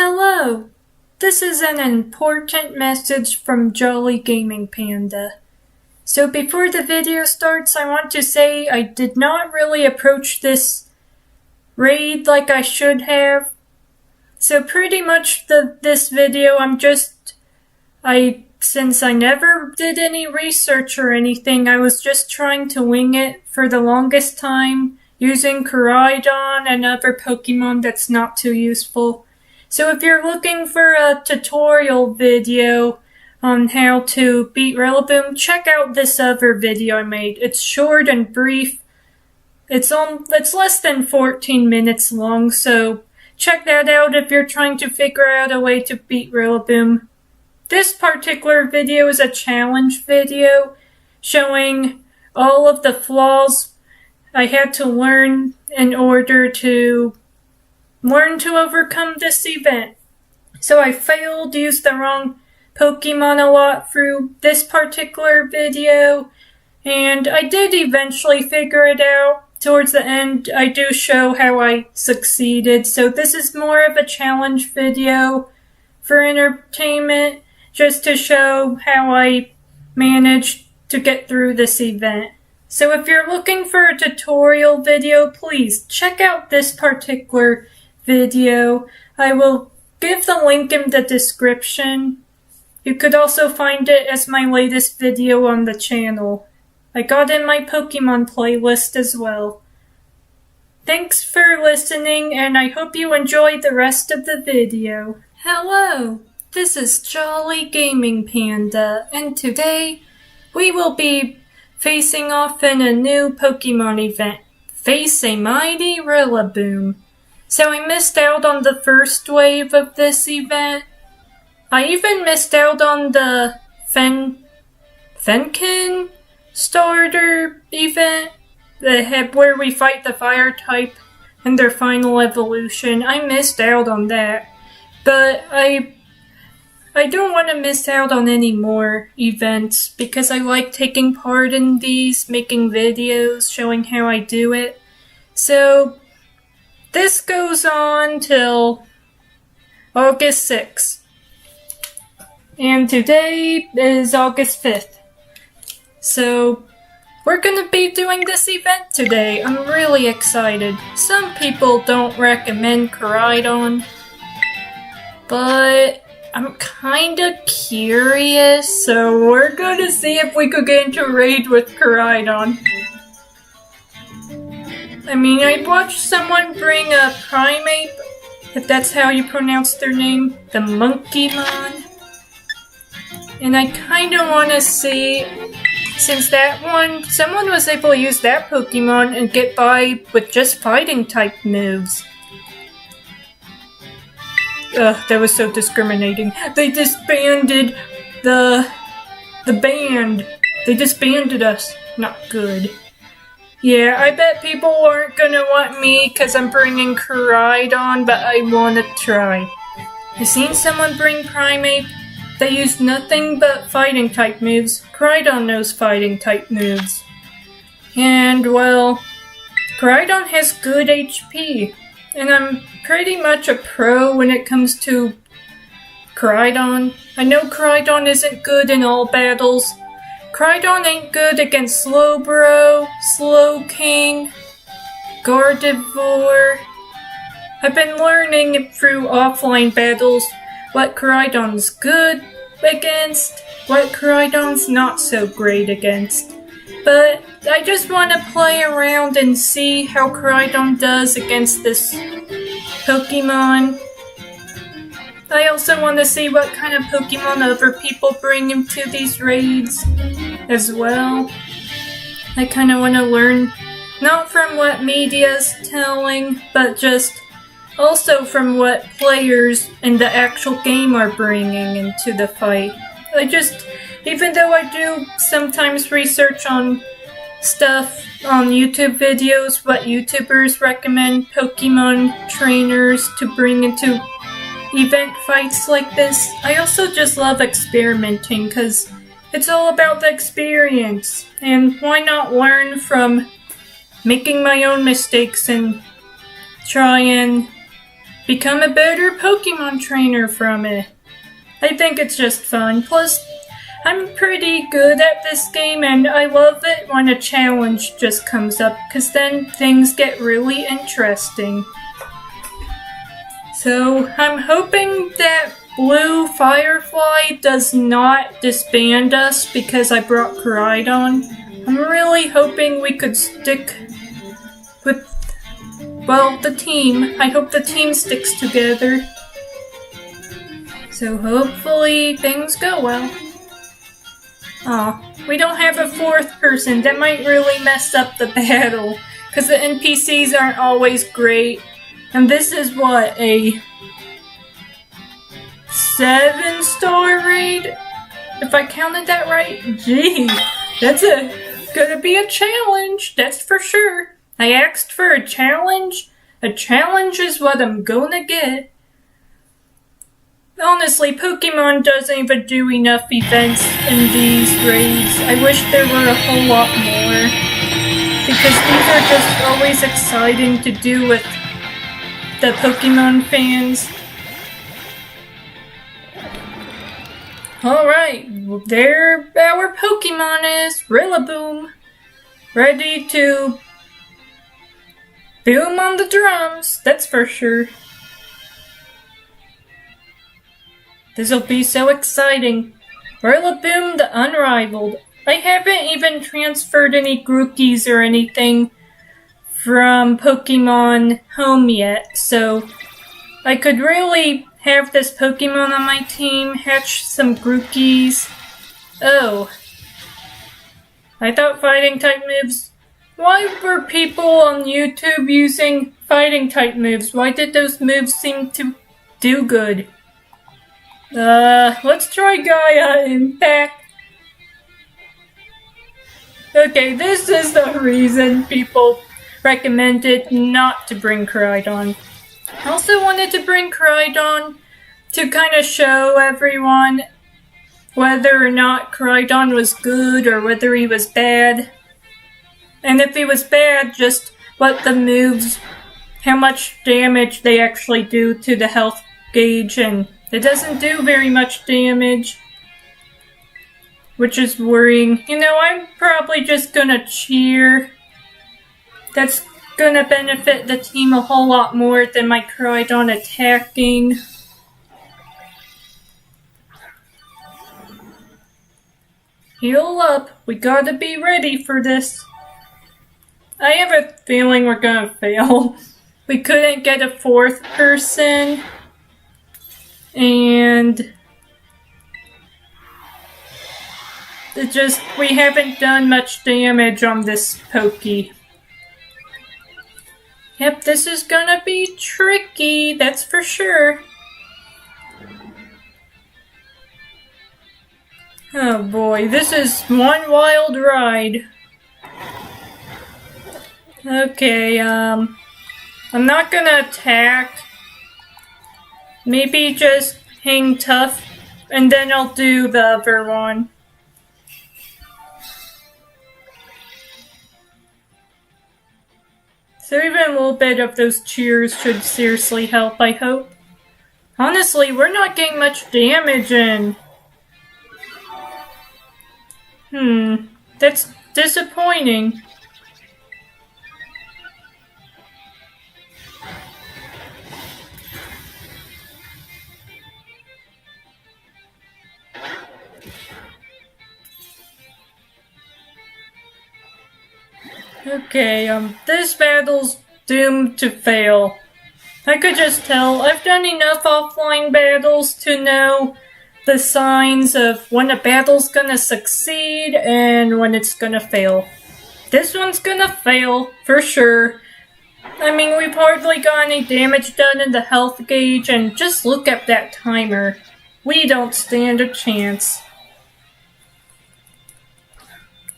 Hello! This is an important message from Jolly Gaming Panda. So before the video starts, I want to say I did not really approach this raid like I should have. So pretty much this video, since I never did any research or anything, I was just trying to wing it for the longest time, using Koraidon and other Pokemon that's not too useful. So if you're looking for a tutorial video on how to beat Rillaboom, check out this other video I made. It's short and brief. It's less than 14 minutes long, so check that out if you're trying to figure out a way to beat Rillaboom. This particular video is a challenge video showing all of the flaws I had to learn in order to learn to overcome this event. So I failed, used the wrong Pokemon a lot through this particular video, and I did eventually figure it out. Towards the end, I do show how I succeeded. So this is more of a challenge video for entertainment, just to show how I managed to get through this event. So if you're looking for a tutorial video, please check out this particular video. I will give the link in the description. You could also find it as my latest video on the channel. I got in my Pokemon playlist as well. Thanks for listening, and I hope you enjoyed the rest of the video. Hello, this is Jolly Gaming Panda, and today we will be facing off in a new Pokemon event. Face a mighty Rillaboom. So I missed out on the first wave of this event. I even missed out on the Fenkin starter event where we fight the fire type in their final evolution. I missed out on that. But I don't want to miss out on any more events because I like taking part in these, making videos, showing how I do it. So this goes on till August 6th. And today is August 5th. So we're gonna be doing this event today. I'm really excited. Some people don't recommend Koraidon, but I'm kinda curious, so we're gonna see if we could get into a raid with Koraidon. I mean, I watched someone bring a Primeape, if that's how you pronounce their name, the Monkeymon. And I kinda wanna see, since someone was able to use that Pokemon and get by with just fighting type moves. Ugh, that was so discriminating. They disbanded the band. They disbanded us. Not good. Yeah, I bet people aren't gonna want me because I'm bringing Koraidon, but I wanna try. I've seen someone bring Primeape. They used nothing but fighting type moves. Koraidon knows fighting type moves. And, well, Koraidon has good HP. And I'm pretty much a pro when it comes to Koraidon. I know Koraidon isn't good in all battles. Koraidon ain't good against Slowbro, Slowking, Gardevoir. I've been learning through offline battles what Koraidon's good against, what Koraidon's not so great against. But I just want to play around and see how Koraidon does against this Pokemon. I also want to see what kind of Pokemon other people bring into these raids as well. I kind of want to learn, not from what media's telling, but just also from what players in the actual game are bringing into the fight. Even though I do sometimes research on stuff on YouTube videos, what YouTubers recommend Pokemon trainers to bring into event fights like this, I also just love experimenting because it's all about the experience. And why not learn from making my own mistakes and try and become a better Pokemon trainer from it. I think it's just fun. Plus, I'm pretty good at this game and I love it when a challenge just comes up, because then things get really interesting. So, I'm hoping that Blue Firefly does not disband us because I brought Koraidon. I'm really hoping we could stick with, well, the team. I hope the team sticks together. So hopefully things go well. Aw, we don't have a fourth person. That might really mess up the battle, because the NPCs aren't always great. And this is what, a 7-star raid? If I counted that right? Gee, that's gonna be a challenge, that's for sure. I asked for a challenge. A challenge is what I'm gonna get. Honestly, Pokemon doesn't even do enough events in these raids. I wish there were a whole lot more, because these are just always exciting to do with the Pokemon fans. Alright, there our Pokemon is, Rillaboom, ready to boom on the drums, that's for sure. This'll be so exciting. Rillaboom the Unrivaled. I haven't even transferred any Grookies or anything from Pokemon Home yet, so I could really have this Pokemon on my team, hatch some Grookies. Oh. I thought fighting type moves. Why were people on YouTube using fighting type moves? Why did those moves seem to do good? Let's try Gaia Impact. Okay, this is the reason people recommended not to bring Koraidon. I also wanted to bring Koraidon to kind of show everyone whether or not Koraidon was good or whether he was bad. And if he was bad, just what the moves, how much damage they actually do to the health gauge, and it doesn't do very much damage, which is worrying. You know, I'm probably just gonna cheer. That's gonna benefit the team a whole lot more than my Koraidon attacking. Heal up. We gotta be ready for this. I have a feeling we're gonna fail. We couldn't get a fourth person. And we haven't done much damage on this Poke. Yep, this is gonna be tricky, that's for sure. Oh boy, this is one wild ride. Okay, I'm not gonna attack. Maybe just hang tough, and then I'll do the other one. So even a little bit of those cheers should seriously help, I hope. Honestly, we're not getting much damage in. That's disappointing. Okay, this battle's doomed to fail. I could just tell. I've done enough offline battles to know the signs of when a battle's gonna succeed and when it's gonna fail. This one's gonna fail, for sure. I mean, we've hardly got any damage done in the health gauge, and just look at that timer. We don't stand a chance.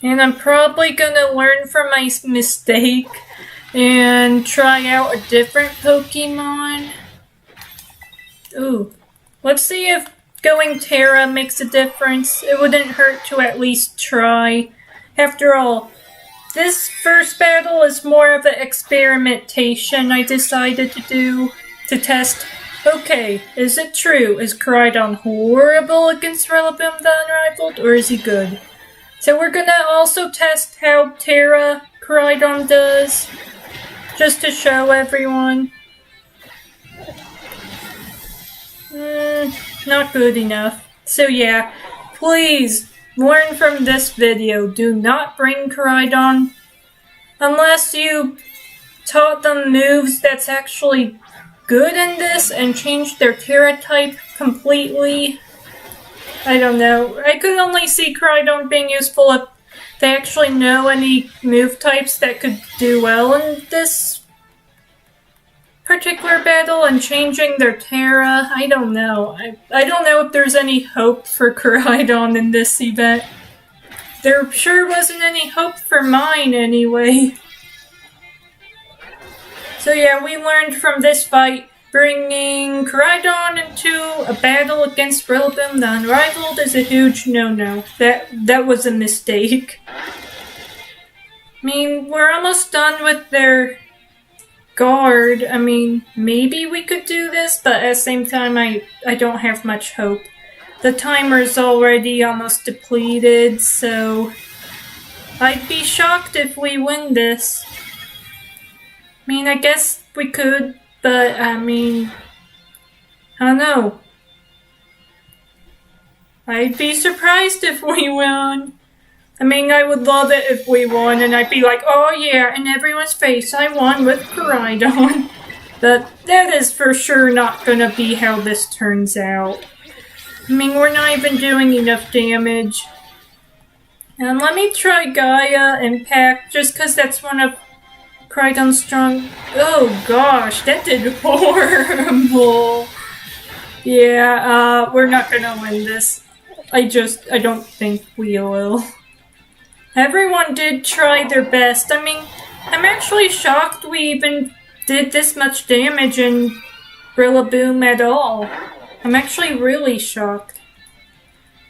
And I'm probably gonna learn from my mistake and try out a different Pokemon. Ooh. Let's see if going Terra makes a difference. It wouldn't hurt to at least try. After all, this first battle is more of an experimentation I decided to do to test, okay, is it true? Is Koraidon horrible against Rillaboom the Unrivaled, or is he good? So we're gonna also test how Terra Koraidon does, just to show everyone. Not good enough. So yeah, please learn from this video. Do not bring Koraidon unless you taught them moves that's actually good in this and changed their Terra type completely. I don't know. I could only see Koraidon being useful if they actually know any move types that could do well in this particular battle and changing their Terra. I don't know. I don't know if there's any hope for Koraidon in this event. There sure wasn't any hope for mine anyway. So yeah, we learned from this fight, bringing Koraidon into a battle against Rillaboom the Unrivaled is a huge no-no. That was a mistake. I mean, we're almost done with their guard. I mean, maybe we could do this, but at the same time, I don't have much hope. The timer's already almost depleted, so I'd be shocked if we win this. I mean, I guess we could, but I mean, I don't know. I'd be surprised if we won. I mean, I would love it if we won, and I'd be like, oh yeah, in everyone's face, I won with Koraidon. But that is for sure not gonna be how this turns out. I mean, we're not even doing enough damage. And let me try Gaia Impact, just because that's one of Koraidon's strong... Oh gosh, that did horrible. Yeah, we're not gonna win this. I don't think we will. Everyone did try their best. I mean, I'm actually shocked we even did this much damage in Rillaboom at all. I'm actually really shocked.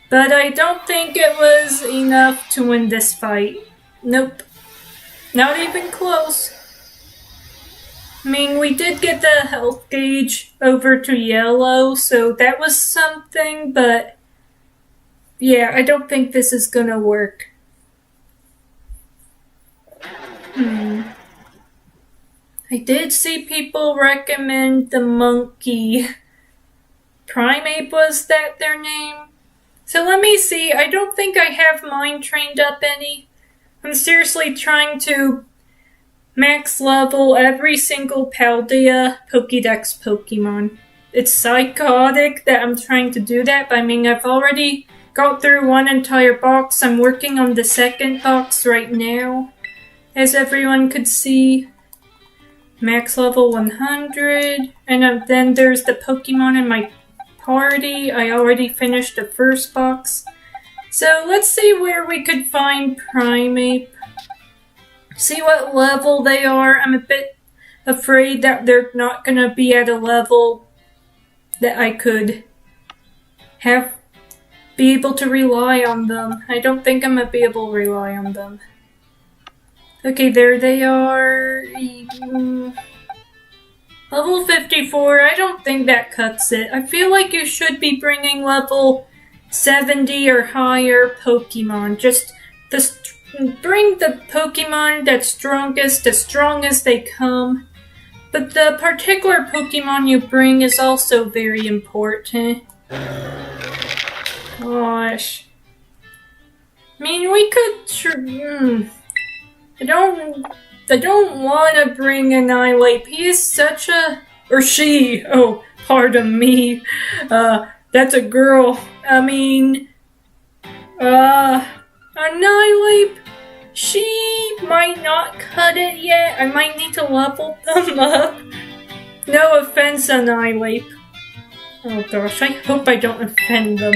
But I don't think it was enough to win this fight. Nope. Not even close. I mean, we did get the health gauge over to yellow, so that was something, but yeah, I don't think this is gonna work. I did see people recommend the monkey. Primeape, was that their name? So let me see. I don't think I have mine trained up any. I'm seriously trying to max level every single Paldea Pokédex Pokemon. It's psychotic that I'm trying to do that, but I mean, I've already got through one entire box. I'm working on the second box right now, as everyone could see. Max level 100, and then there's the Pokemon in my party. I already finished the first box. So let's see where we could find Primeape. See what level they are. I'm a bit afraid that they're not gonna be at a level that I could be able to rely on them. I don't think I'm gonna be able to rely on them. Okay, there they are. Level 54, I don't think that cuts it. I feel like you should be bringing level 70 or higher Pokemon. Just bring the Pokemon that's strongest as strong as they come. But the particular Pokemon you bring is also very important. Gosh. I mean, we could... I don't want to bring Annihilate. He is such a... Or she. Oh, pardon me. That's a girl. I mean... Annihilate. She might not cut it yet. I might need to level them up. No offense, Annihilate. Oh gosh, I hope I don't offend them.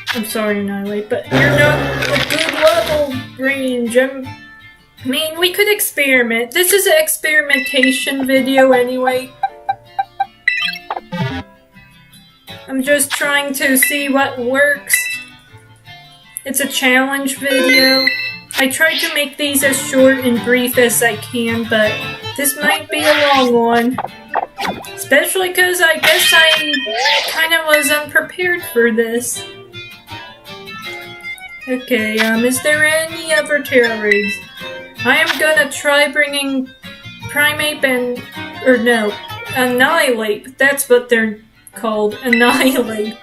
I'm sorry, Annihilate, but you're not a good level range. I mean, we could experiment. This is an experimentation video anyway. I'm just trying to see what works. It's a challenge video. I tried to make these as short and brief as I can, but this might be a long one. Especially because I guess I kind of was unprepared for this. Okay, is there any other Terra raids? I am gonna try bringing Primate and... or no, Annihilate. That's what they're called, Annihilate.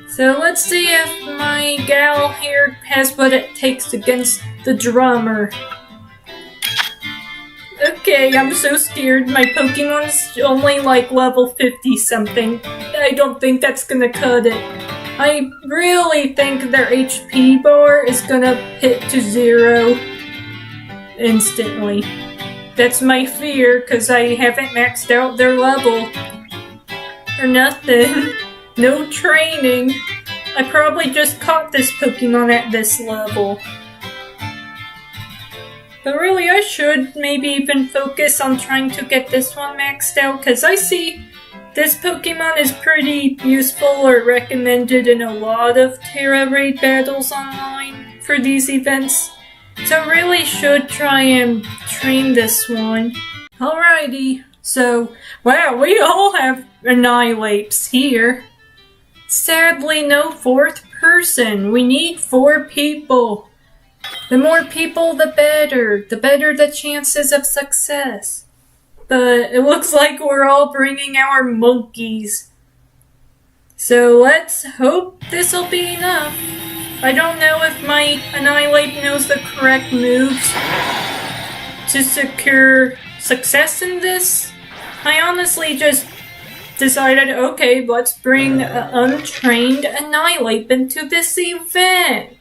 So let's see if my gal here has what it takes against the drummer. Okay, I'm so scared. My Pokemon's only like level 50 something. I don't think that's gonna cut it. I really think their HP bar is gonna hit to 0 instantly. That's my fear, because I haven't maxed out their level. Or nothing. No training. I probably just caught this Pokemon at this level. But really, I should maybe even focus on trying to get this one maxed out, because I see this Pokemon is pretty useful or recommended in a lot of Terra Raid battles online for these events. So I really should try and train this one. Alrighty, so, wow, we all have Annihilates here. Sadly, no 4th person. We need 4 people. The more people, the better. The better the chances of success. But it looks like we're all bringing our monkeys. So let's hope this'll be enough. I don't know if my Annihilate knows the correct moves to secure success in this. I honestly just decided, okay, let's bring an untrained Annihilate into this event.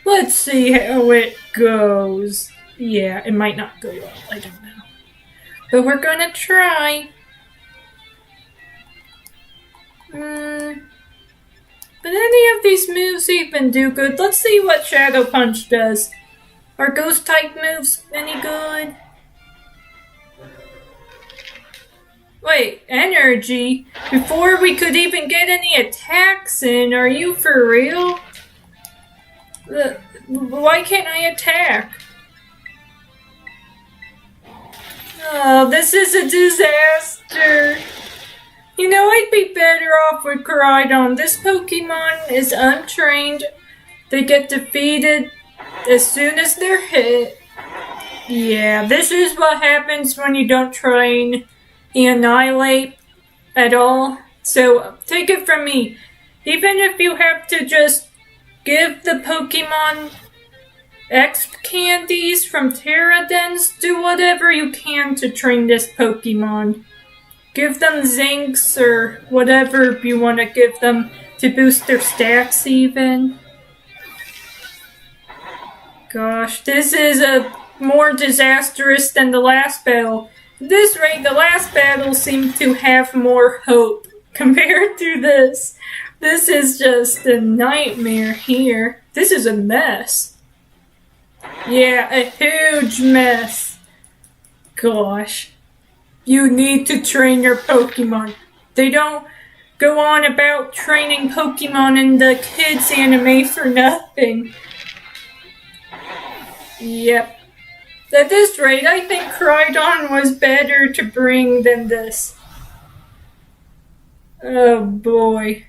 Let's see how it goes. Yeah, it might not go well, I don't know. But we're gonna try. But any of these moves even do good. Let's see what Shadow Punch does. Are Ghost type moves any good? Wait, energy? Before we could even get any attacks in, are you for real? Why can't I attack? Oh, this is a disaster. You know, I'd be better off with Koraidon. This Pokemon is untrained. They get defeated as soon as they're hit. Yeah, this is what happens when you don't train the Annihilate at all. So, take it from me. Even if you have to just give the Pokemon Exp candies from Terra Dens, do whatever you can to train this Pokemon. Give them Zinks or whatever you want to give them to boost their stats even. Gosh, this is more disastrous than the last battle. At this rate, the last battle seemed to have more hope compared to this. This is just a nightmare here. This is a mess. Yeah, a huge mess. Gosh. You need to train your Pokemon. They don't go on about training Pokemon in the kids anime for nothing. Yep. At this rate, I think Koraidon was better to bring than this. Oh boy.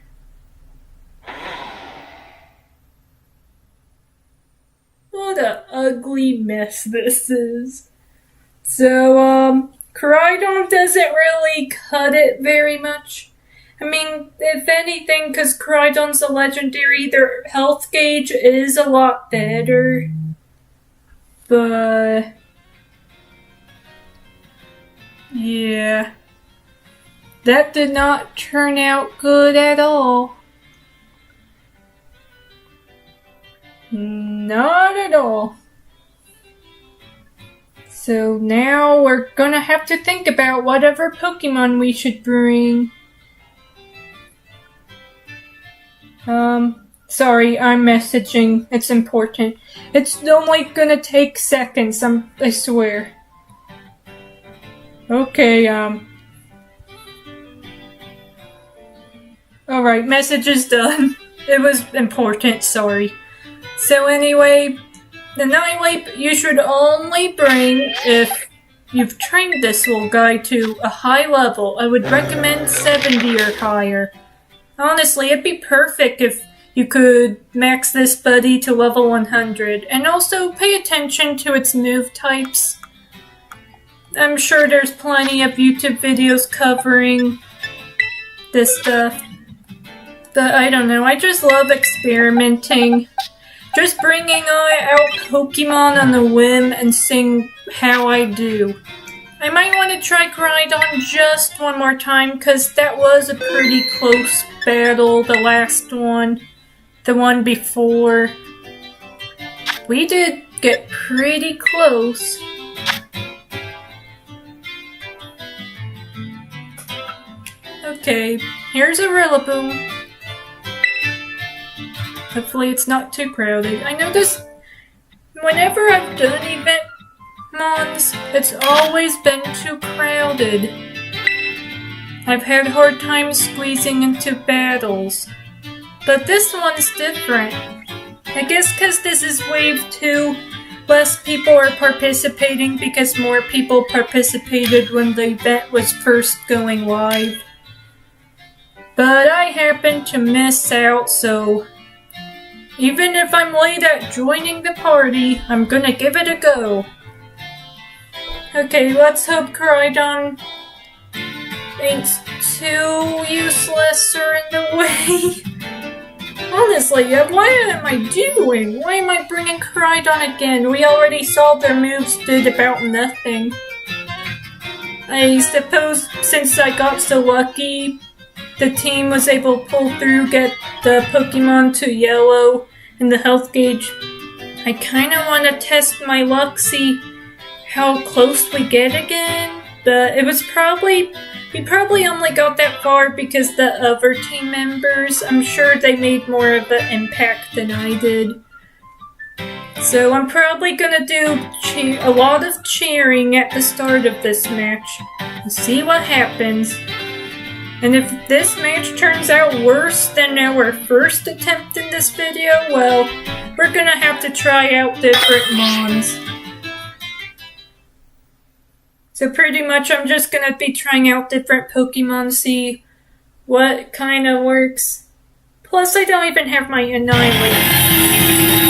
What an ugly mess this is. So, Koraidon doesn't really cut it very much. I mean, if anything, because Koraidon's a legendary, their health gauge is a lot better. But yeah, that did not turn out good at all. Not at all. So now we're gonna have to think about whatever Pokemon we should bring. Sorry, I'm messaging. It's important. It's only gonna take seconds, I swear. Okay, Alright, message is done. It was important, sorry. So anyway, the Nightlight you should only bring if you've trained this little guy to a high level. I would recommend 70 or higher. Honestly, it'd be perfect if you could max this buddy to level 100. And also pay attention to its move types. I'm sure there's plenty of YouTube videos covering this stuff. But I don't know, I just love experimenting. Just bringing out Pokemon on a whim and seeing how I do. I might want to try Koraidon just one more time, because that was a pretty close battle, the last one. The one before. We did get pretty close. Okay, here's a Rillaboom. Hopefully it's not too crowded. I noticed whenever I've done event mons, it's always been too crowded. I've had hard time squeezing into battles. But this one's different. I guess because this is wave 2, less people are participating because more people participated when the event was first going live. But I happened to miss out, so even if I'm late at joining the party, I'm gonna give it a go. Okay, let's hope Koraidon ain't too useless or in the way. Honestly, what am I doing? Why am I bringing Koraidon again? We already saw their moves did about nothing. I suppose since I got so lucky, the team was able to pull through, get the Pokemon to yellow and the health gauge. I kinda wanna test my luck, see how close we get again, but it was we probably only got that far because the other team members, I'm sure they made more of an impact than I did. So I'm probably gonna do a lot of cheering at the start of this match and see what happens. And if this match turns out worse than our first attempt in this video, well, we're gonna have to try out different mons. So pretty much I'm just gonna be trying out different Pokemon, see what kinda works. Plus I don't even have my Annihilate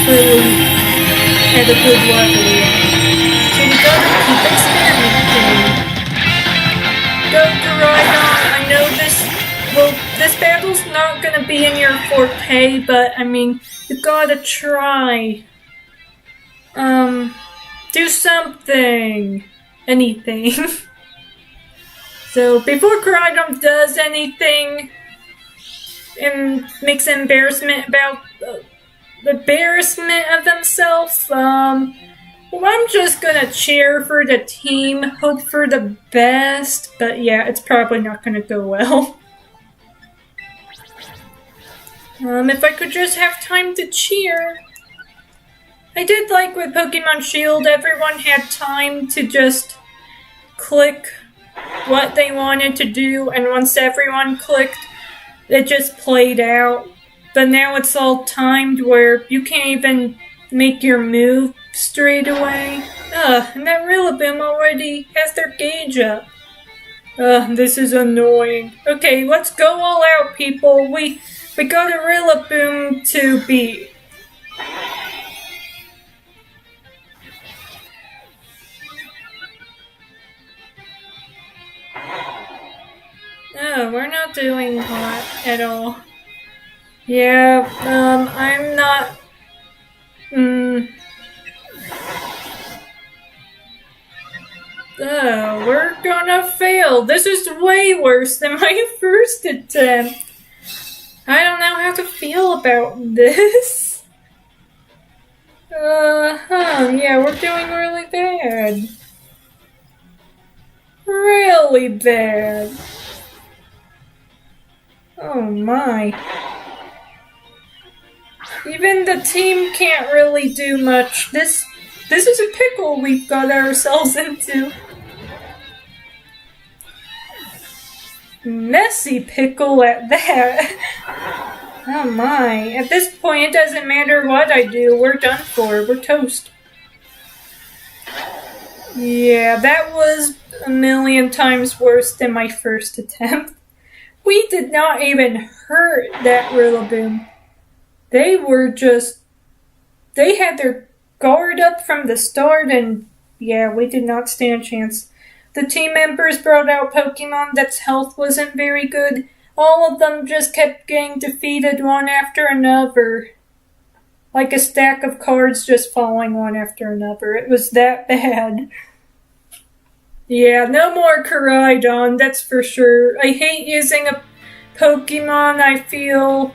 really at a good level yet. So we gotta keep experimenting. Go Koraidon! I know this battle's not gonna be in your forte, but I mean, you gotta try. Do something. Anything. So before Koraidon does anything and makes embarrassment of himself, well, I'm just gonna cheer for the team, hope for the best, but yeah, it's probably not gonna go well. If I could just have time to cheer. I did like with Pokemon Shield, everyone had time to just click what they wanted to do, and once everyone clicked, it just played out. But now it's all timed where you can't even make your move straight away. And that Rillaboom already has their gauge up. This is annoying. Okay, let's go all out, people. We got a Rillaboom to beat. Oh, we're not doing hot at all. Yeah, I'm not... Oh, we're gonna fail. This is way worse than my first attempt. I don't know how to feel about this. Yeah, we're doing really bad. Really bad. Oh my. Even the team can't really do much. This is a pickle we've got ourselves into. Messy pickle at that. Oh my. At this point, it doesn't matter what I do. We're done for. We're toast. Yeah, that was a million times worse than my first attempt. We did not even hurt that Rillaboom. They had their guard up from the start, and yeah, we did not stand a chance. The team members brought out Pokemon that's health wasn't very good. All of them just kept getting defeated one after another. Like a stack of cards just falling one after another. It was that bad. Yeah, no more Koraidon, that's for sure. I hate using a Pokemon I feel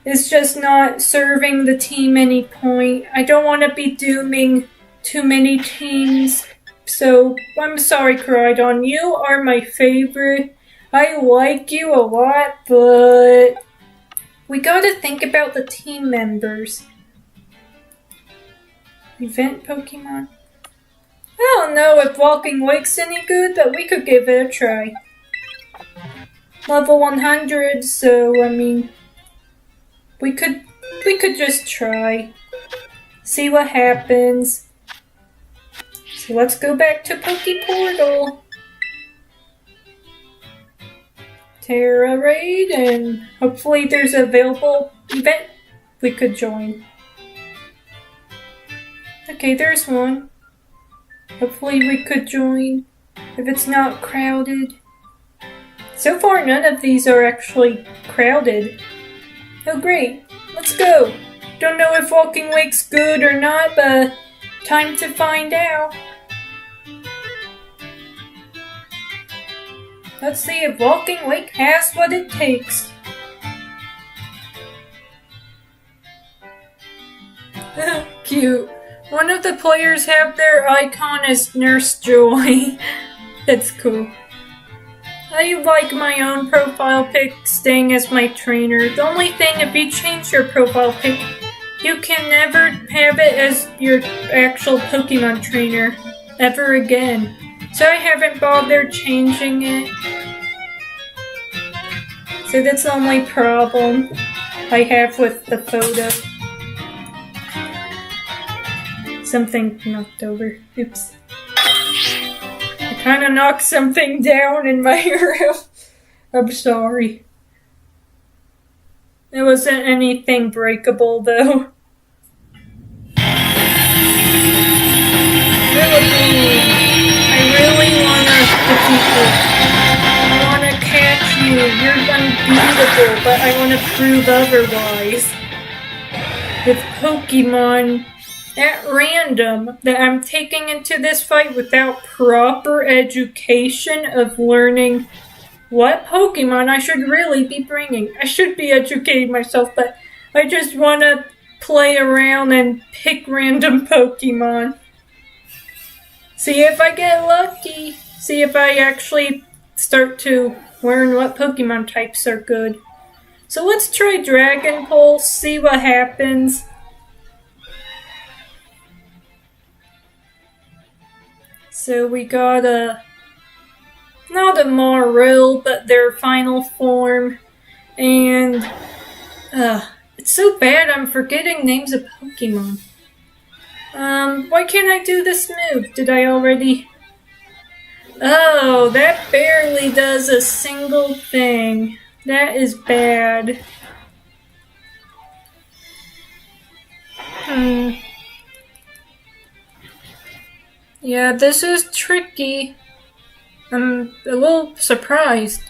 is just not serving the team any point. I don't want to be dooming too many teams. So, I'm sorry, Koraidon. You are my favorite. I like you a lot, but we gotta think about the team members. Event Pokemon? I don't know if Walking Wake's any good, but we could give it a try. Level 100, so I mean, we could just try. See what happens. So let's go back to Pokeportal. Terra Raid, and hopefully there's an available event we could join. Okay, there's one. Hopefully we could join if it's not crowded. So far none of these are actually crowded. Oh great, let's go. Don't know if Walking Wake's good or not, but time to find out. Let's see if Walking Wake has what it takes. Cute. One of the players have their icon as Nurse Joy. That's cool. I like my own profile pic staying as my trainer. The only thing, if you change your profile pic, you can never have it as your actual Pokemon trainer ever again. So I haven't bothered changing it. So that's the only problem I have with the photo. Something knocked over. Oops. I kind of knocked something down in my room. I'm sorry. It wasn't anything breakable though. Rillaboom. I really wanna defeat you. I wanna catch you. You're unbeatable, but I wanna prove otherwise. With Pokemon at random that I'm taking into this fight without proper education of learning what Pokemon I should really be bringing. I should be educating myself, but I just want to play around and pick random Pokemon. See if I get lucky. See if I actually start to learn what Pokemon types are good. So let's try Dragon Pulse, see what happens. So we got not a Marill, but their final form. And, it's so bad I'm forgetting names of Pokemon. Why can't I do this move? Did I already? Oh, that barely does a single thing. That is bad. Yeah, this is tricky. I'm a little surprised.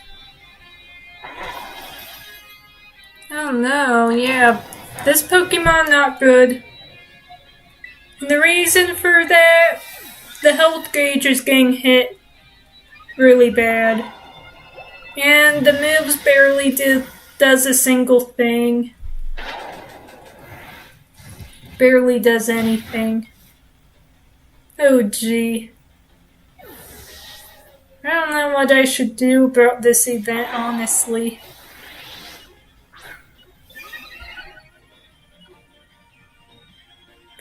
Oh no, yeah. This Pokemon not good. And the reason for that, the health gauge is getting hit really bad. And the moves barely does a single thing. Barely does anything. Oh gee. I don't know what I should do about this event, honestly.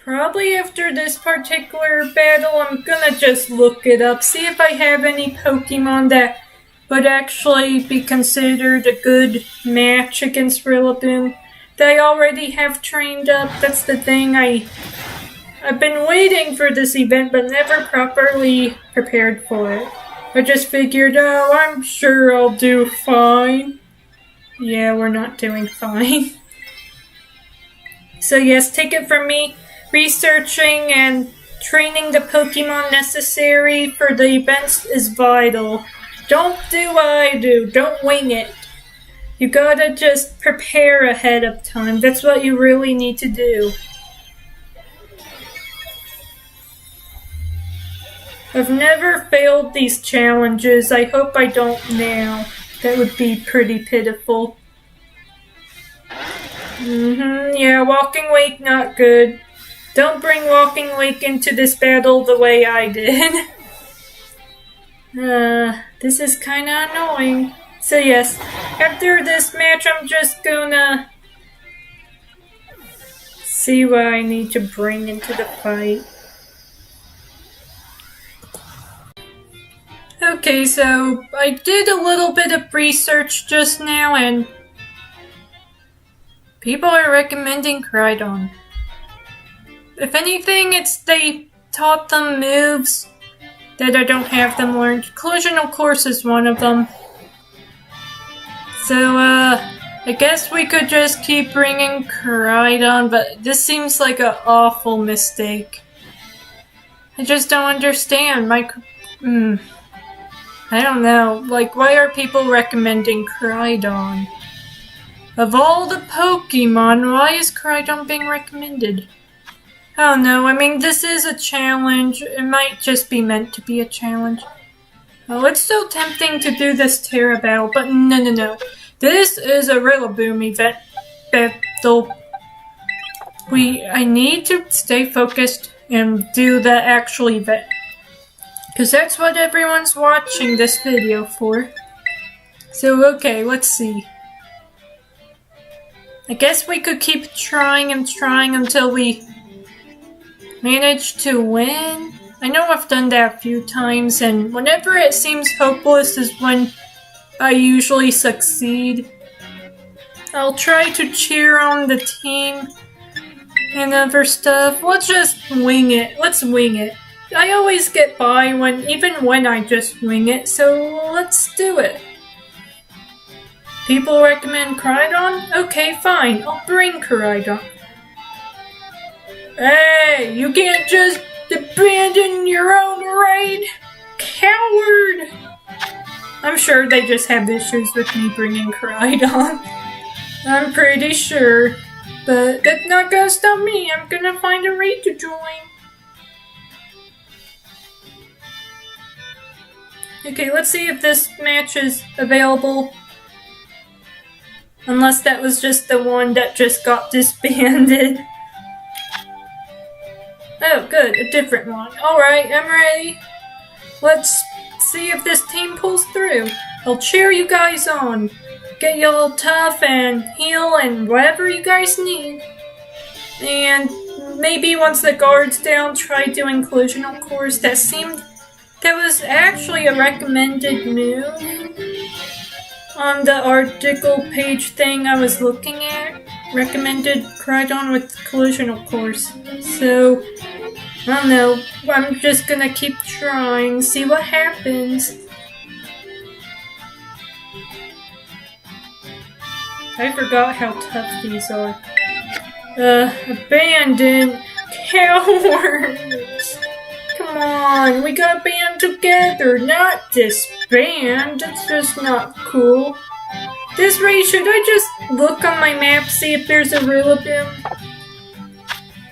Probably after this particular battle, I'm gonna just look it up, see if I have any Pokemon that would actually be considered a good match against Rillaboom. They already have trained up. That's the thing. I've been waiting for this event, but never properly prepared for it. I just figured, oh, I'm sure I'll do fine. Yeah, we're not doing fine. So yes, take it from me. Researching and training the Pokemon necessary for the events is vital. Don't do what I do. Don't wing it. You gotta just prepare ahead of time. That's what you really need to do. I've never failed these challenges. I hope I don't now. That would be pretty pitiful. Yeah, Walking Wake not good. Don't bring Walking Wake into this battle the way I did. This is kinda annoying. So yes, after this match I'm just gonna see what I need to bring into the fight. Okay, so I did a little bit of research just now and people are recommending Koraidon. If anything, it's they taught them moves that I don't have them learned. Collisional Course is one of them. So, I guess we could just keep bringing Koraidon, but this seems like an awful mistake. I just don't understand. I don't know. Like, why are people recommending Koraidon? Of all the Pokemon, why is Koraidon being recommended? I don't know. I mean, this is a challenge. It might just be meant to be a challenge. Oh, it's so tempting to do this Terra battle, but no. This is a Rillaboom event battle. I need to stay focused and do the actual event. Because that's what everyone's watching this video for. So, okay, let's see. I guess we could keep trying and trying until we manage to win. I know I've done that a few times, and whenever it seems hopeless is when I usually succeed. I'll try to cheer on the team and other stuff. Let's just wing it. Let's wing it. I always get by even when I just wing it, so let's do it. People recommend Koraidon? Okay, fine. I'll bring Koraidon. Hey, you can't just abandon your own raid! Coward! I'm sure they just have issues with me bringing Koraidon. I'm pretty sure. But that's not gonna stop me. I'm gonna find a raid to join. Okay, let's see if this match is available. Unless that was just the one that just got disbanded. Oh, good, a different one. Alright, I'm ready. Let's see if this team pulls through. I'll cheer you guys on. Get you all tough and heal and whatever you guys need. And maybe once the guard's down, try doing Collisional Course. That was actually a recommended move on the article page thing I was looking at. Recommended Koraidon with Collisional Course. So, I don't know. I'm just gonna keep trying, see what happens. I forgot how tough these are. Abandon cowards! Come on, we gotta band together, not disband. That's just not cool. This raid, should I just look on my map, see if there's a Rillaboom?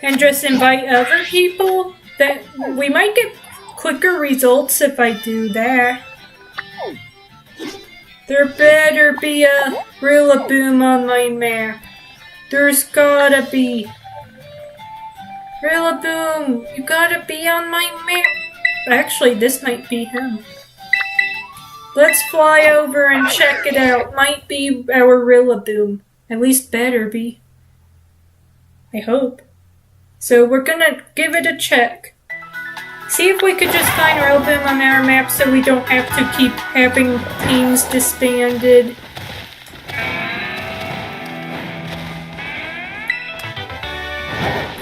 And just invite other people? That we might get quicker results if I do that. There better be a Rillaboom on my map. There's gotta be. Rillaboom, you gotta be on my map. Actually, this might be him. Let's fly over and check it out. Might be our Rillaboom. At least better be. I hope. So we're gonna give it a check. See if we could just find Rillaboom on our map so we don't have to keep having teams disbanded.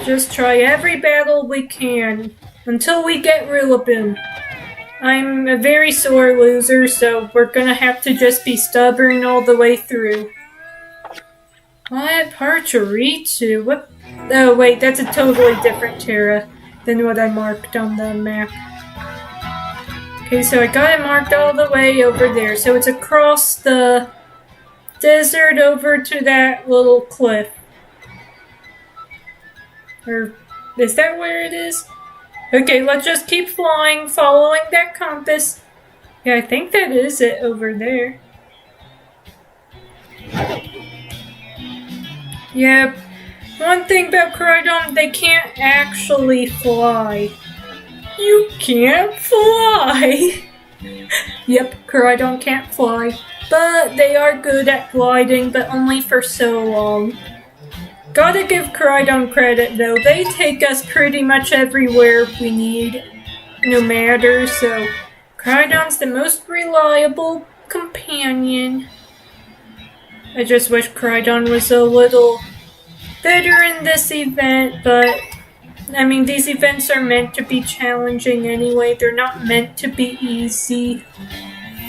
Just try every battle we can until we get Rillaboom. I'm a very sore loser, so we're gonna have to just be stubborn all the way through. What? Pachirisu? What? Oh wait, that's a totally different Terra than what I marked on the map. Okay, so I got it marked all the way over there. So it's across the desert over to that little cliff. Or is that where it is? Okay, let's just keep flying, following that compass. Yeah, I think that is it over there. Yep. One thing about Koraidon, they can't actually fly. You can't fly! Yep, Koraidon can't fly. But they are good at gliding, but only for so long. Gotta give Koraidon credit though, they take us pretty much everywhere we need, no matter, so Koraidon's the most reliable companion. I just wish Koraidon was a little better in this event, but I mean, these events are meant to be challenging anyway, they're not meant to be easy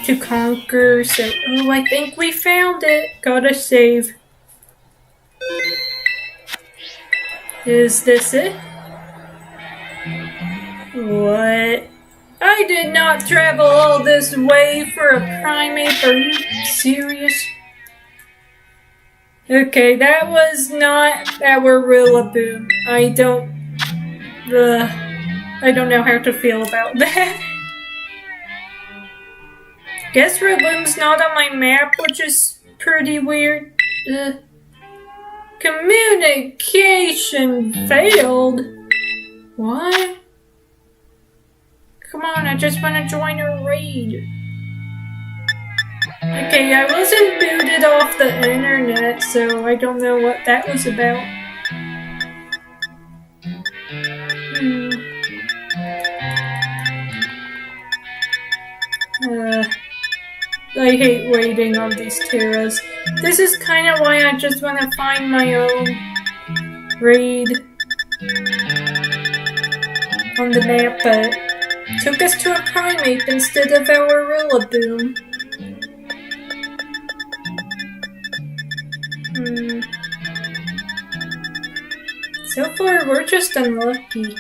to conquer, so, oh, I think we found it, gotta save. Is this it? What? I did not travel all this way for a primate, are you serious? Okay, that was not our Rillaboom. I don't know how to feel about that. Guess Rillaboom's not on my map, which is pretty weird. Communication failed? What? Come on, I just want to join a raid. Okay, I wasn't booted off the internet, so I don't know what that was about. I hate waiting on these Terras. This is kind of why I just want to find my own raid on the map, but it took us to a primate instead of our Rillaboom. So far, we're just unlucky.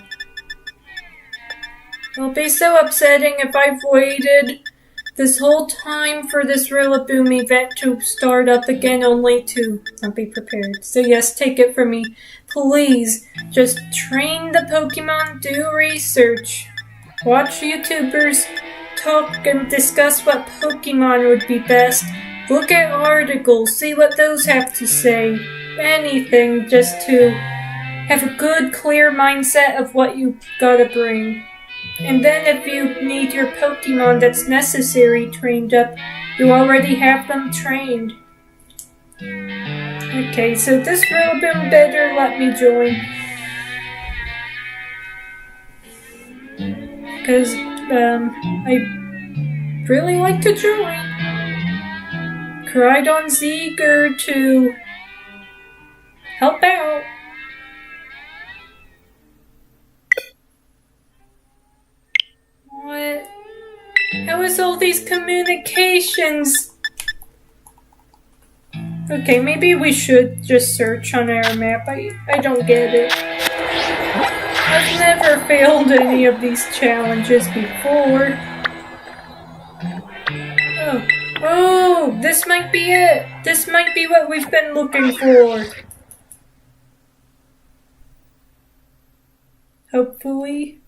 It'll be so upsetting if I've waited this whole time for this Rillaboom event to start up again only to not be prepared. So yes, take it from me. Please, just train the Pokemon, do research. Watch YouTubers talk and discuss what Pokemon would be best. Look at articles, see what those have to say. Anything just to have a good, clear mindset of what you gotta bring. And then if you need your Pokemon that's necessary trained up, you already have them trained. Okay, so this Rillaboom better let me join. Because, I really like to join. Koraidon's eager to help out. What? How is all these communications? Okay, maybe we should just search on our map. I don't get it. I've never failed any of these challenges before. Oh, this might be it. This might be what we've been looking for. Hopefully.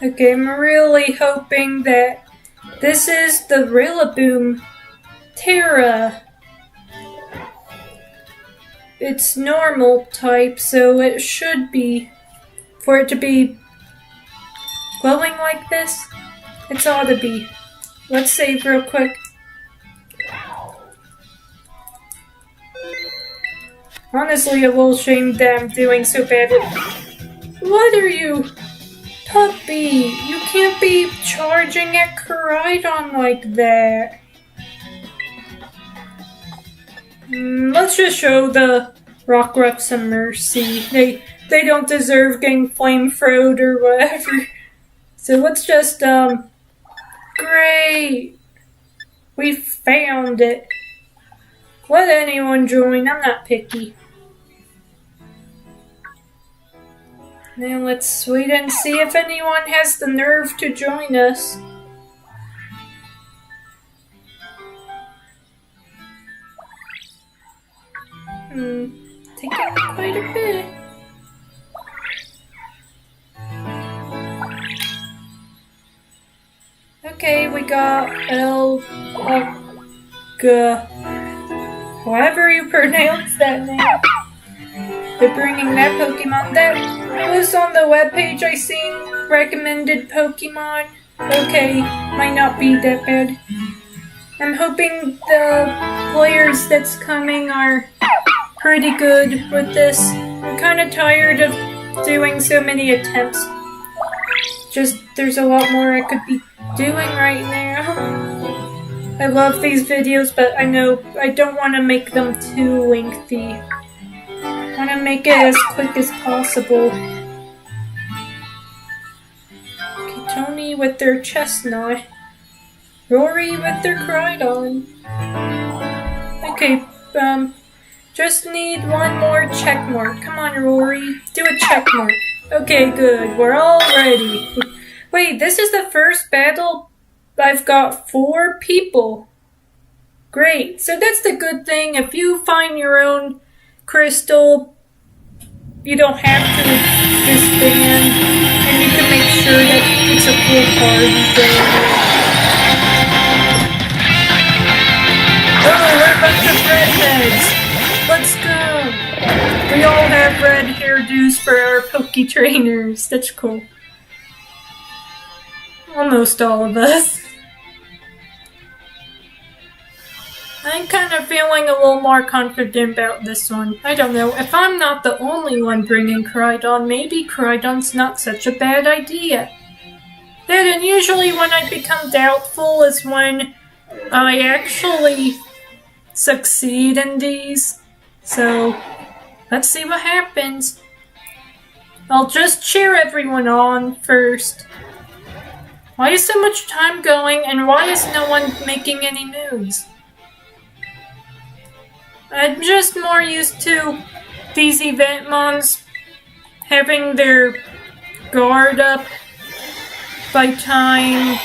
Okay, I'm really hoping that this is the Rillaboom Terra. it's normal type, so it should be, for it to be glowing like this, it's ought to be. Let's save real quick. Honestly, a little ashamed that I'm doing so bad. What are you? Puppy, you can't be charging at Koraidon like that. Let's just show the Rockruff some mercy. They don't deserve getting flame-throwed or whatever. So let's just, great! We found it. Let anyone join, I'm not picky. Now let's wait and see if anyone has the nerve to join us. Taking quite a bit. Okay, we got however you pronounce that name. They're bringing that Pokemon. That was on the webpage I seen. Recommended Pokemon. Okay, might not be that bad. I'm hoping the players that's coming are pretty good with this. I'm kind of tired of doing so many attempts. Just, there's a lot more I could be doing right now. I love these videos, but I know I don't want to make them too lengthy. I want to make it as quick as possible. Okay, Tony with their Chestnut. Rory with their Koraidon. Okay, just need one more check mark. Come on, Rory. Do a check mark. Okay, good. We're all ready. Wait, this is the first battle I've got 4 people. Great. So that's the good thing. If you find your own crystal, you don't have to disband, and you can make sure that it's a full party thing. Oh, we're a bunch of redheads! Let's go! We all have red hairdos for our Poke Trainers. That's cool. Almost all of us. I'm kind of feeling a little more confident about this one. I don't know, if I'm not the only one bringing Koraidon, maybe Koraidon's not such a bad idea. Then usually when I become doubtful is when I actually succeed in these. So, let's see what happens. I'll just cheer everyone on first. Why is so much time going, and why is no one making any moves? I'm just more used to these event mons having their guard up by time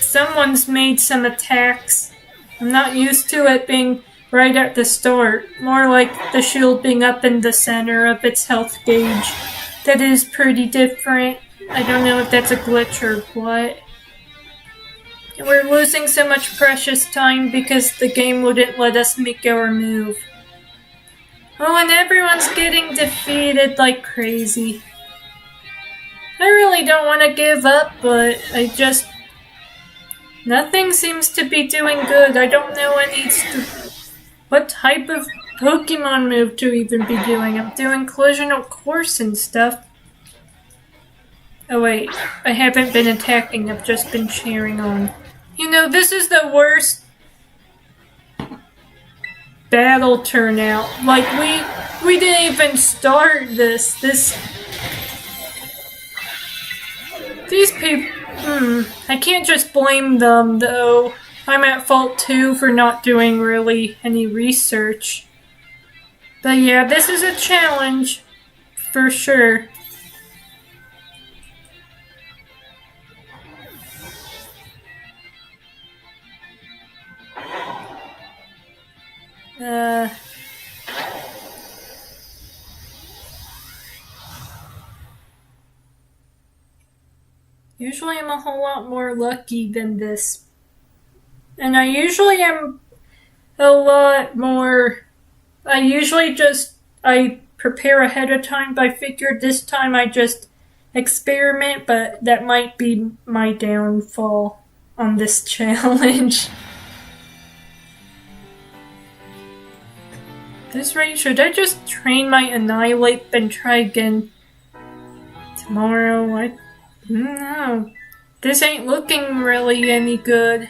someone's made some attacks. I'm not used to it being right at the start. More like the shield being up in the center of its health gauge. That is pretty different. I don't know if that's a glitch or what. We're losing so much precious time because the game wouldn't let us make our move. Oh, and everyone's getting defeated like crazy. I really don't want to give up, but nothing seems to be doing good. I don't know what type of Pokemon move to even be doing. I'm doing collisional course and stuff. Oh wait, I haven't been attacking, I've just been cheering on. You know, this is the worst battle turnout. Like, we didn't even start this. These people, I can't just blame them, though. I'm at fault, too, for not doing really any research. But yeah, this is a challenge, for sure. Usually I'm a whole lot more lucky than this. And I usually am a lot more I usually I prepare ahead of time, but I figured this time I just experiment, but that might be my downfall on this challenge. This rate, should I just train my Annihilate and try again tomorrow? I don't know. This ain't looking really any good.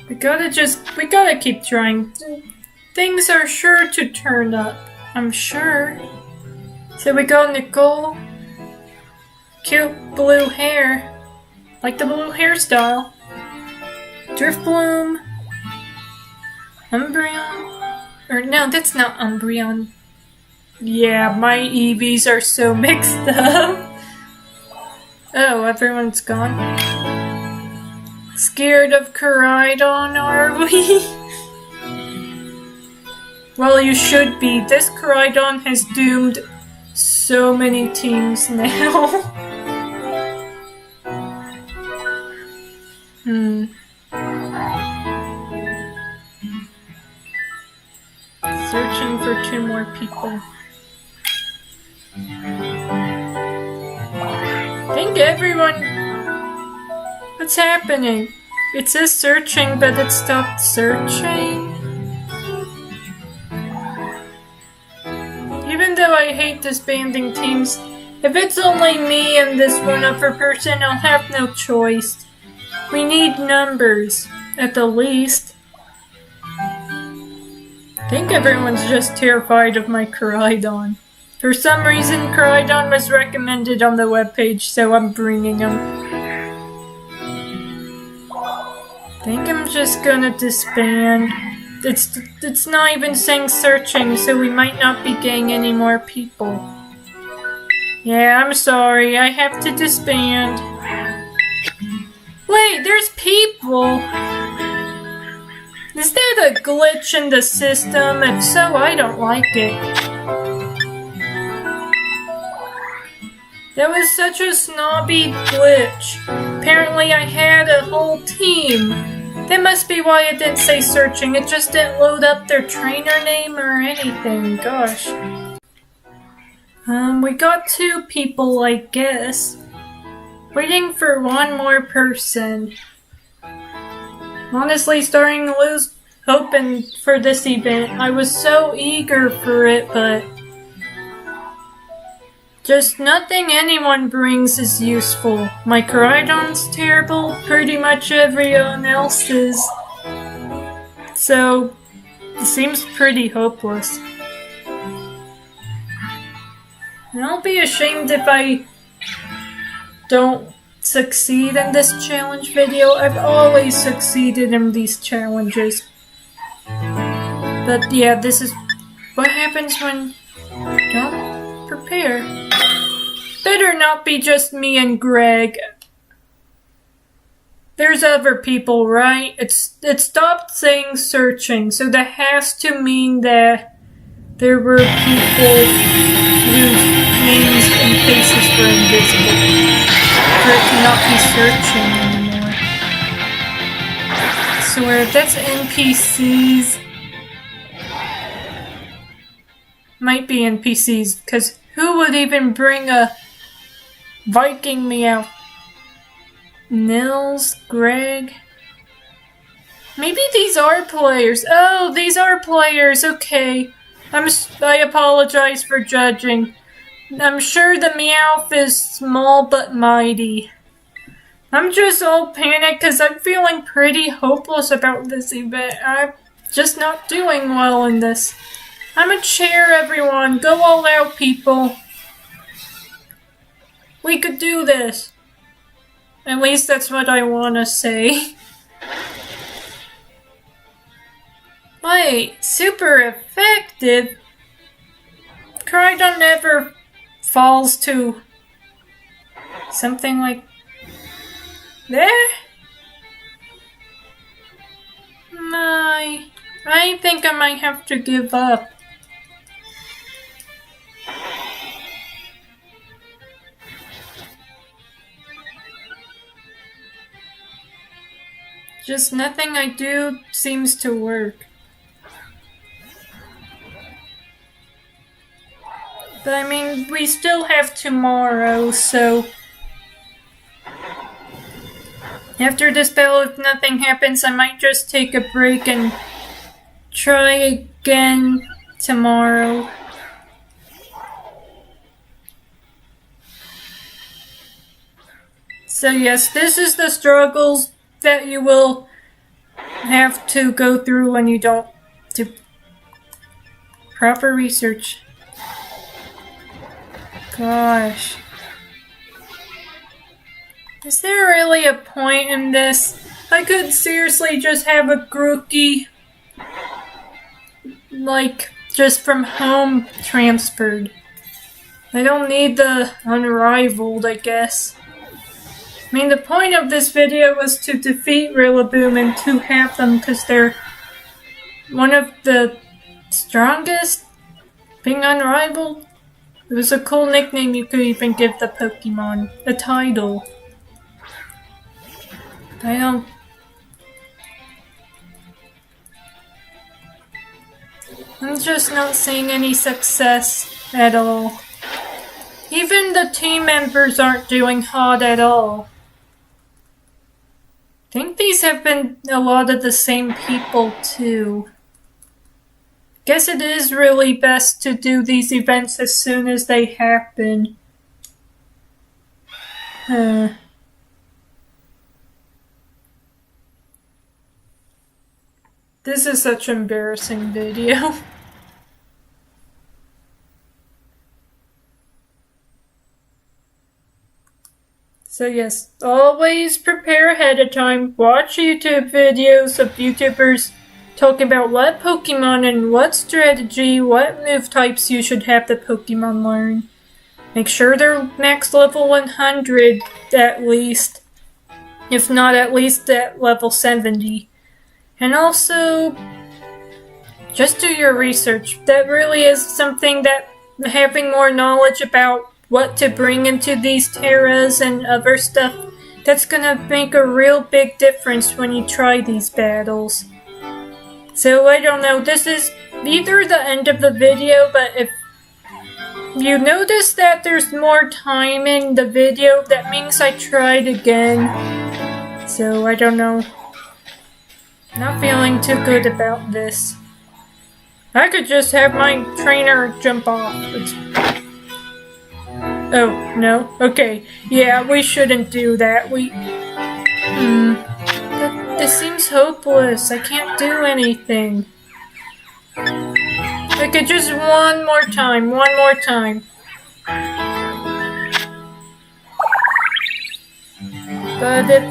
We gotta keep trying. Things are sure to turn up, I'm sure. So we got Nicole. Cute blue hair. Like the blue hairstyle. Driftbloom. Umbreon. Or no, that's not Umbreon. Yeah, my EVs are so mixed up. Oh, everyone's gone. Scared of Koraidon, are we? Well, you should be. This Koraidon has doomed so many teams now. Searching for 2 more people. I think everyone... What's happening? It says searching, but it stopped searching. Even though I hate disbanding teams, if it's only me and this one other person, I'll have no choice. We need numbers, at the least. I think everyone's just terrified of my Koraidon. For some reason, Koraidon was recommended on the webpage, so I'm bringing him. I think I'm just gonna disband. It's not even saying searching, so we might not be getting any more people. Yeah, I'm sorry, I have to disband. Wait, there's people! Is that a glitch in the system? If so, I don't like it. That was such a snobby glitch. Apparently I had a whole team. That must be why it didn't say searching. It just didn't load up their trainer name or anything. Gosh. We got 2 people, I guess. Waiting for 1 more person. Honestly, starting to lose hope for this event. I was so eager for it, but just nothing anyone brings is useful. My Koraidon's terrible, pretty much everyone else is. So, it seems pretty hopeless. And I'll be ashamed if I don't succeed in this challenge video. I've always succeeded in these challenges. But yeah, this is what happens when you don't prepare. Better not be just me and Greg. There's other people, right? It stopped saying searching, so that has to mean that there were people whose names and faces were invisible. For it to not be searching anymore. I swear, that's NPCs. Might be NPCs, because who would even bring a Viking Meow? Nils, Greg. Maybe these are players. Oh, these are players. Okay. I apologize for judging. I'm sure the Meowth is small but mighty. I'm just all panicked because I'm feeling pretty hopeless about this event. I'm just not doing well in this. I'm a chair, everyone. Go all out, people. We could do this. At least that's what I want to say. Wait, super effective? Koraidon never falls to something like there? I think I might have to give up. Just nothing I do seems to work. But I mean, we still have tomorrow, so... After this battle, if nothing happens, I might just take a break and try again tomorrow. So yes, this is the struggles that you will have to go through when you don't do proper research. Gosh. Is there really a point in this? I could seriously just have a Grookey, like, just from home transferred. I don't need the Unrivaled, I guess. I mean, the point of this video was to defeat Rillaboom and to have them because they're one of the strongest, being unrivaled. It was a cool nickname you could even give the Pokemon, a title. I'm just not seeing any success at all. Even the team members aren't doing hot at all. I think these have been a lot of the same people too. Guess it is really best to do these events as soon as they happen. This is such an embarrassing video. So yes, always prepare ahead of time. Watch YouTube videos of YouTubers talking about what Pokemon and what strategy, what move types you should have the Pokemon learn. Make sure they're max level 100 at least. If not, at least at level 70. And also, just do your research. That really is something that having more knowledge about what to bring into these terras and other stuff, that's gonna make a real big difference when you try these battles. So I don't know, this is either the end of the video, but if you notice that there's more time in the video, that means I tried again. So I don't know. Not feeling too good about this. I could just have my trainer jump off. Oh, no? Okay. Yeah, we shouldn't do that. This seems hopeless. I can't do anything. I could just one more time. But if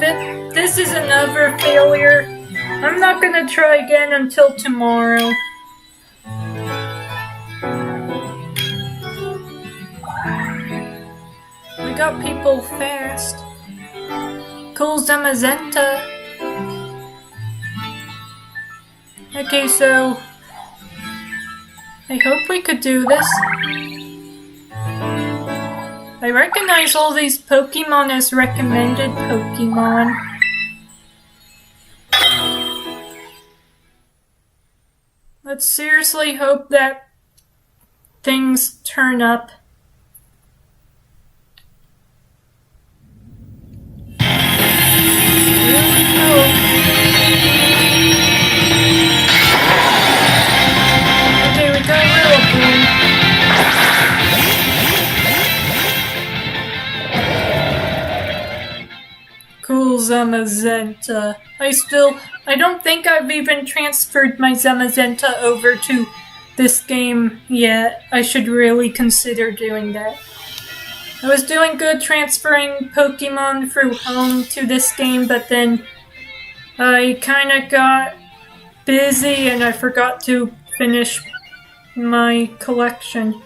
this is another failure, I'm not gonna try again until tomorrow. We got people fast. Cool Zamazenta. Okay, so I hope we could do this. I recognize all these Pokemon as recommended Pokemon. Let's seriously hope that things turn up. Okay, we got Rillaboom. Cool Zamazenta. I don't think I've even transferred my Zamazenta over to this game yet. I should really consider doing that. I was doing good transferring Pokemon through home to this game, but then I kinda got busy and I forgot to finish my collection.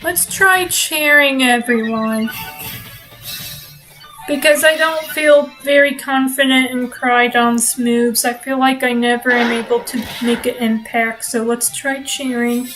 Let's try cheering everyone. Because I don't feel very confident in Koraidon's moves. I feel like I never am able to make an impact, so let's try cheering.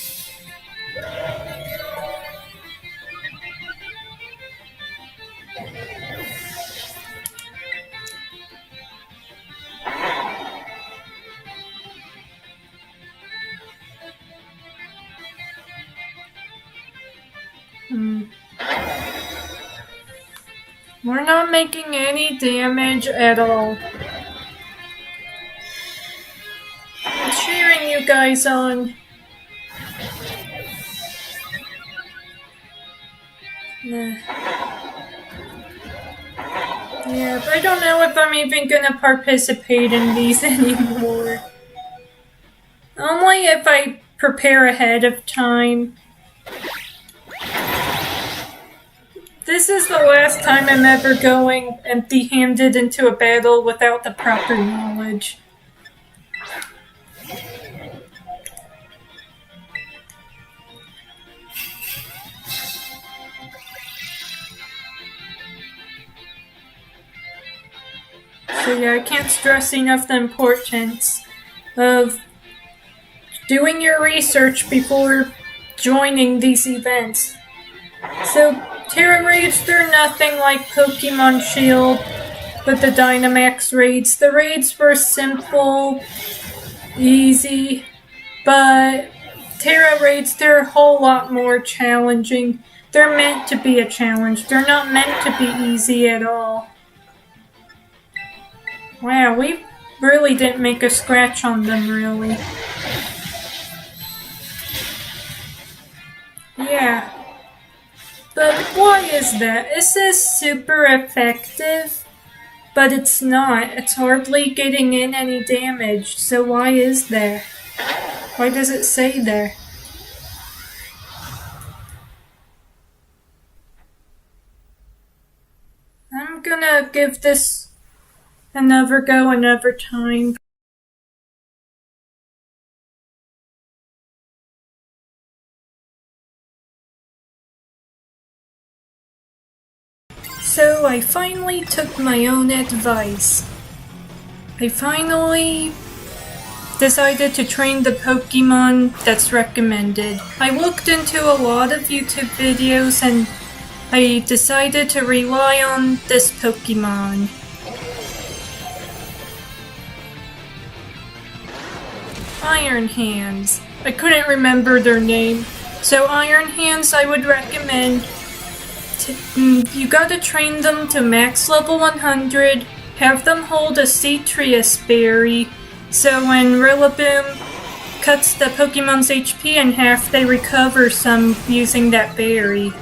We're not making any damage at all. I'm cheering you guys on. Nah. Yeah, but I don't know if I'm even gonna participate in these anymore. Only if I prepare ahead of time. This is the last time I'm ever going empty-handed into a battle without the proper knowledge. So yeah, I can't stress enough the importance of doing your research before joining these events. So, Terra raids, they're nothing like Pokemon Shield with the Dynamax raids. The raids were simple, easy, but Terra raids, they're a whole lot more challenging. They're meant to be a challenge. They're not meant to be easy at all. Wow, we really didn't make a scratch on them, really. Yeah. But why is that? It says super effective, but it's not. It's hardly getting in any damage. So why is that? Why does it say there? I'm gonna give this another go another time. So I finally took my own advice. I finally decided to train the Pokemon that's recommended. I looked into a lot of YouTube videos and I decided to rely on this Pokemon. Iron Hands. I couldn't remember their name. So Iron Hands I would recommend. You gotta train them to max level 100, have them hold a Cetrius berry, so when Rillaboom cuts the Pokemon's HP in half, they recover some using that berry.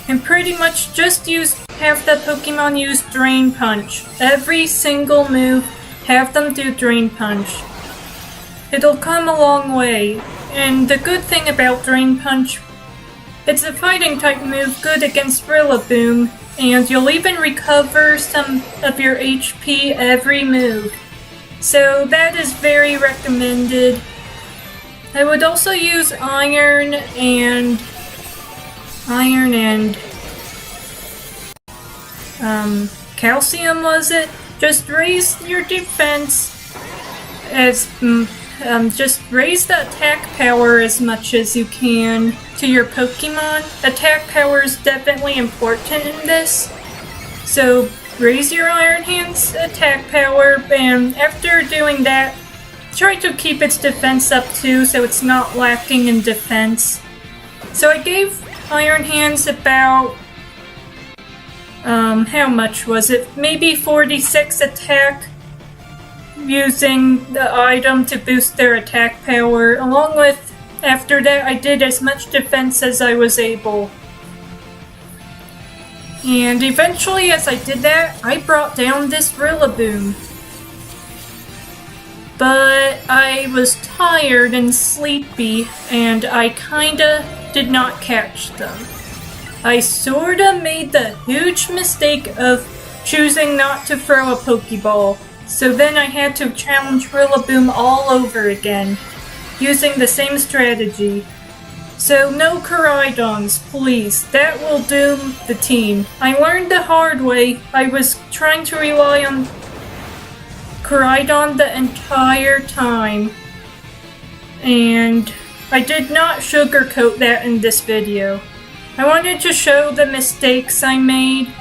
And pretty much just have the Pokemon use Drain Punch. Every single move, have them do Drain Punch. It'll come a long way. And the good thing about Drain Punch, it's a fighting type move good against Rillaboom, and you'll even recover some of your HP every move. So that is very recommended. I would also use Iron and Calcium, was it? Just raise your defense just raise the attack power as much as you can to your Pokemon. Attack power is definitely important in this. So raise your Iron Hands attack power, and after doing that, try to keep its defense up too so it's not lacking in defense. So I gave Iron Hands about, how much was it? Maybe 46 attack, using the item to boost their attack power. Along with, after that, I did as much defense as I was able. And eventually, as I did that, I brought down this Rillaboom. But I was tired and sleepy, and I kinda did not catch them. I sorta made the huge mistake of choosing not to throw a Pokeball. So then I had to challenge Rillaboom all over again, using the same strategy. So no Koraidons, please. That will doom the team. I learned the hard way. I was trying to rely on Koraidon the entire time. And I did not sugarcoat that in this video. I wanted to show the mistakes I made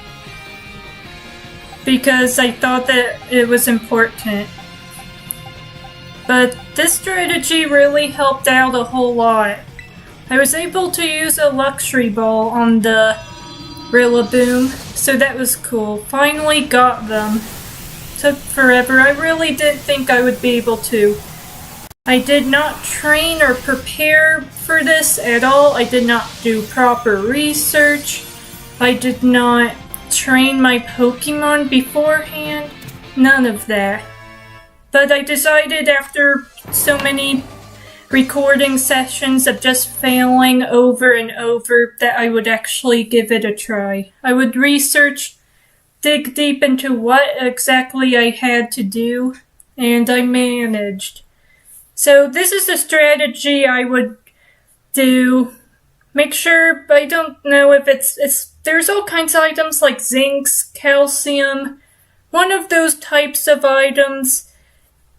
because I thought that it was important. But this strategy really helped out a whole lot. I was able to use a luxury ball on the Rillaboom, so that was cool. Finally got them. Took forever. I really didn't think I would be able to. I did not train or prepare for this at all. I did not do proper research. I did not train my Pokemon beforehand. None of that. But I decided after so many recording sessions of just failing over and over that I would actually give it a try. I would research, dig deep into what exactly I had to do, and I managed. So this is the strategy I would do. Make sure, I don't know if there's all kinds of items like zincs, calcium. One of those types of items,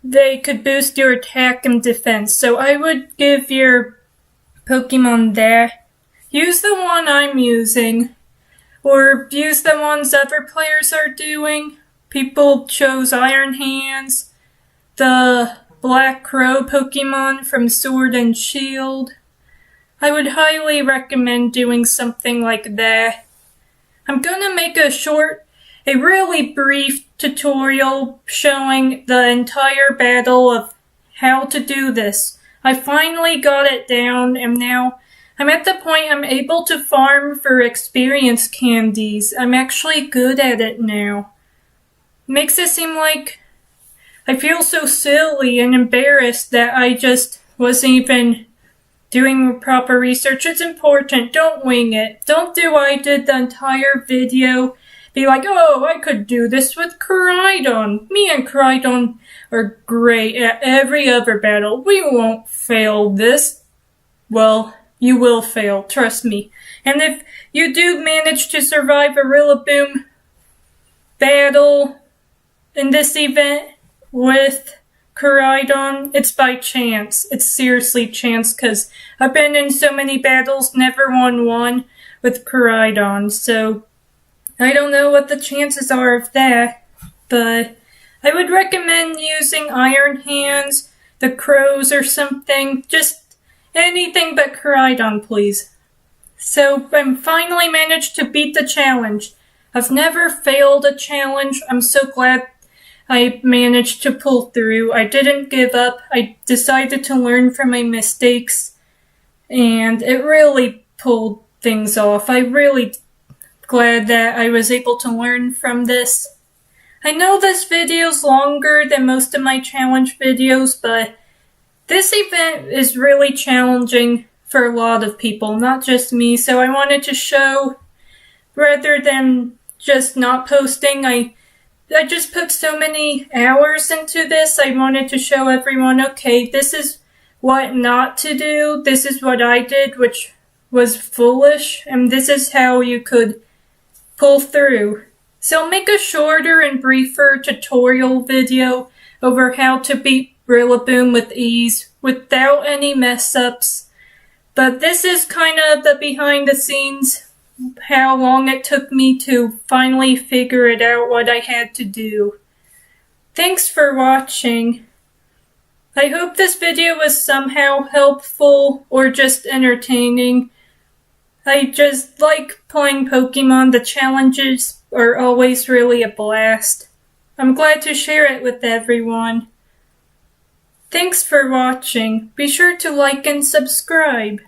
they could boost your attack and defense. So I would give your Pokemon that. Use the one I'm using. Or use the ones other players are doing. People chose Iron Hands. The Black Crow Pokemon from Sword and Shield. I would highly recommend doing something like that. I'm gonna make a really brief tutorial showing the entire battle of how to do this. I finally got it down, and now I'm at the point I'm able to farm for experience candies. I'm actually good at it now. Makes it seem like I feel so silly and embarrassed that I just wasn't even doing proper research. It's important. Don't wing it. Don't do what I did the entire video. Be like, oh, I could do this with Koraidon. Me and Koraidon are great at every other battle. We won't fail this. Well, you will fail, trust me. And if you do manage to survive a Rillaboom battle in this event with Koraidon, it's by chance. It's seriously chance, because I've been in so many battles, never won one with Koraidon, so I don't know what the chances are of that, but I would recommend using Iron Hands, the Crows or something, just anything but Koraidon, please. So I finally managed to beat the challenge. I've never failed a challenge. I'm so glad I managed to pull through. I didn't give up. I decided to learn from my mistakes, and it really pulled things off. I'm really glad that I was able to learn from this. I know this video's longer than most of my challenge videos, but this event is really challenging for a lot of people, not just me, so I wanted to show, rather than just not posting, I just put so many hours into this. I wanted to show everyone, okay, this is what not to do, this is what I did, which was foolish, and this is how you could pull through. So I'll make a shorter and briefer tutorial video over how to beat Rillaboom with ease, without any mess-ups. But this is kind of the behind the scenes, how long it took me to finally figure it out what I had to do. Thanks for watching. I hope this video was somehow helpful or just entertaining. I just like playing Pokemon. The challenges are always really a blast. I'm glad to share it with everyone. Thanks for watching. Be sure to like and subscribe.